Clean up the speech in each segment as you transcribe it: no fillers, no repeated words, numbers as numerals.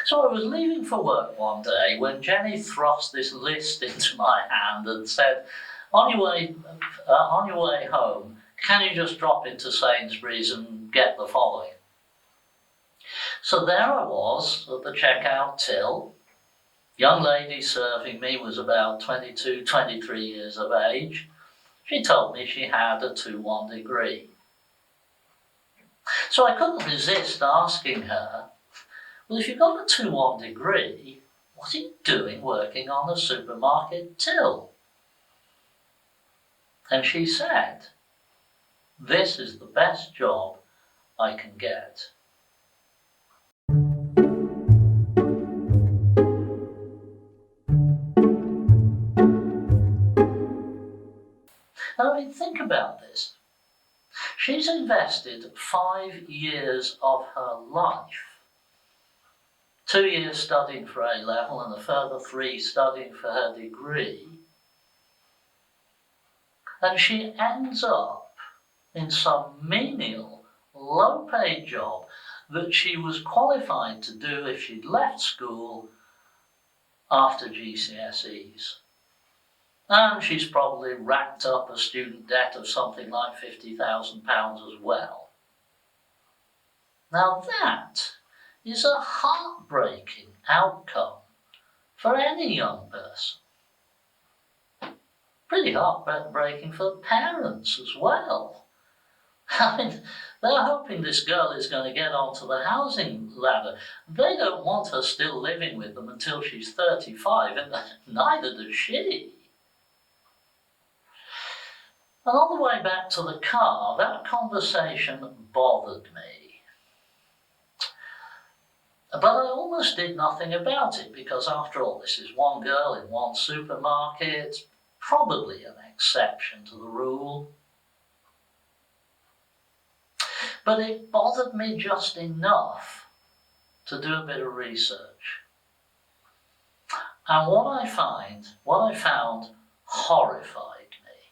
So I was leaving for work one day when Jenny thrust this list into my hand and said, on your way home, can you just drop into Sainsbury's and get the following? So there I was at the checkout till. Young lady serving me was about 22, 23 years of age. She told me she had a 2-1 degree. So I couldn't resist asking her, well, if you've got a 2-1 degree, what are you doing working on a supermarket till? And she said, this is the best job I can get. I mean, think about this. She's invested 5 years of her life. 2 years studying for A-level and a further 3 studying for her degree. And she ends up in some menial, low-paid job that she was qualified to do if she'd left school after GCSEs. And she's probably racked up a student debt of something like £50,000 as well. Now that is a heartbreaking outcome for any young person. Pretty heartbreaking for parents as well. I mean, they're hoping this girl is going to get onto the housing ladder. They don't want her still living with them until she's 35, and neither does she. And on the way back to the car, that conversation bothered me. But I almost did nothing about it because, after all, this is one girl in one supermarket, probably an exception to the rule. But it bothered me just enough to do a bit of research. And what I found horrified me.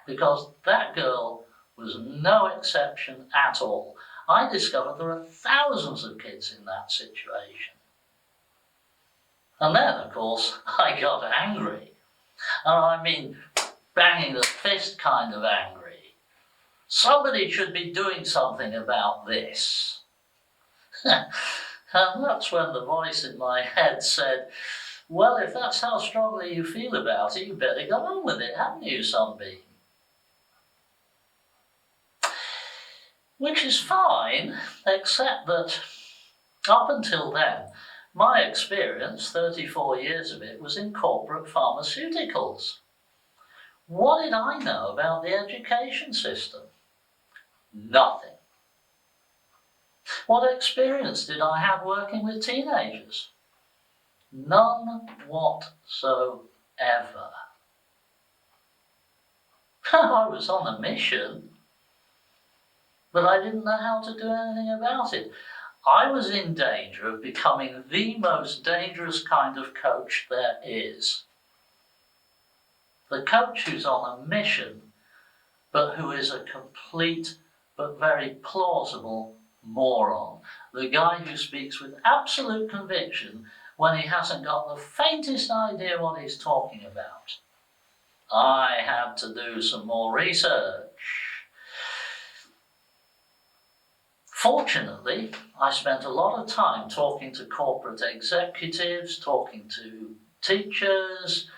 Because that girl was no exception at all. I discovered there are thousands of kids in that situation. And then, of course, I got angry. And I mean, banging the fist kind of angry. Somebody should be doing something about this. And that's when the voice in my head said, well, if that's how strongly you feel about it, you better go on with it, haven't you, Sunbeam? Which is fine, except that up until then, my experience, 34 years of it, was in corporate pharmaceuticals. What did I know about the education system? Nothing. What experience did I have working with teenagers? None whatsoever. I was on a mission, but I didn't know how to do anything about it. I was in danger of becoming the most dangerous kind of coach there is. The coach who's on a mission, but who is a complete but very plausible moron. The guy who speaks with absolute conviction when he hasn't got the faintest idea what he's talking about. I had to do some more research. Fortunately, I spent a lot of time talking to corporate executives, talking to teachers,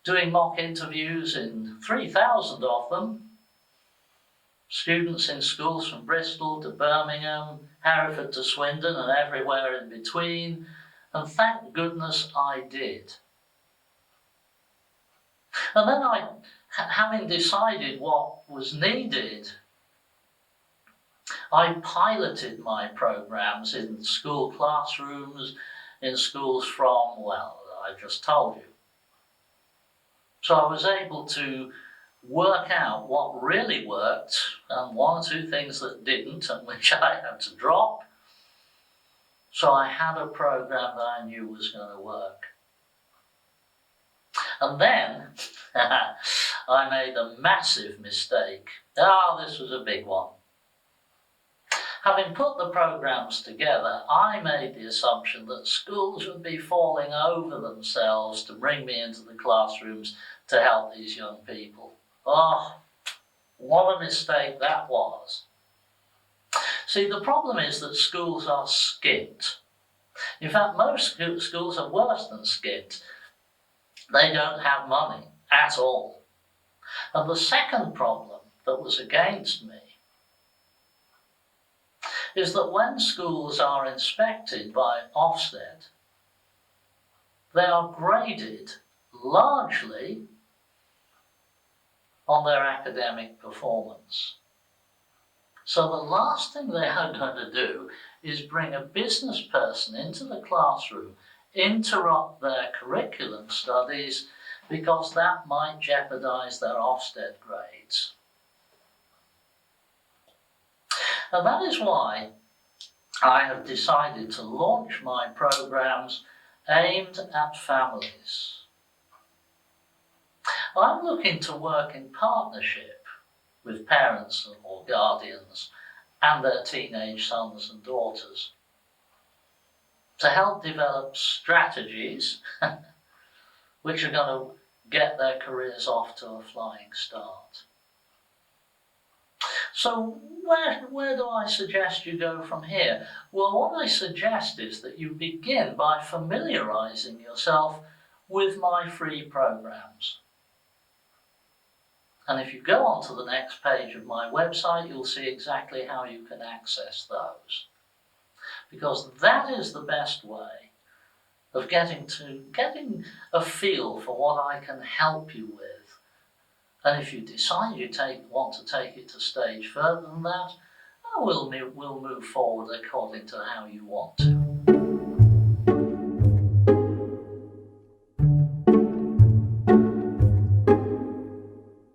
doing mock interviews in 3,000 of them, students in schools from Bristol to Birmingham, Hereford to Swindon and everywhere in between, and thank goodness I did. And then having decided what was needed, I piloted my programs in school classrooms, in schools from, well, I just told you. So I was able to work out what really worked and 1 or 2 things that didn't and which I had to drop. So I had a program that I knew was going to work. And then I made a massive mistake. This was a big one. Having put the programs together, I made the assumption that schools would be falling over themselves to bring me into the classrooms to help these young people. Oh, what a mistake that was. See, the problem is that schools are skint. In fact, most schools are worse than skint. They don't have money at all. And the second problem that was against me is that when schools are inspected by Ofsted, they are graded largely on their academic performance. So the last thing they are going to do is bring a business person into the classroom, interrupt their curriculum studies, because that might jeopardize their Ofsted grades. And that is why I have decided to launch my programs aimed at families. I'm looking to work in partnership with parents or guardians and their teenage sons and daughters to help develop strategies which are going to get their careers off to a flying start. So where do I suggest you go from here? Well, what I suggest is that you begin by familiarising yourself with my free programs. And if you go on to the next page of my website, you'll see exactly how you can access those. Because that is the best way of getting a feel for what I can help you with. And if you decide you want to take it a stage further than that, we'll move forward according to how you want to.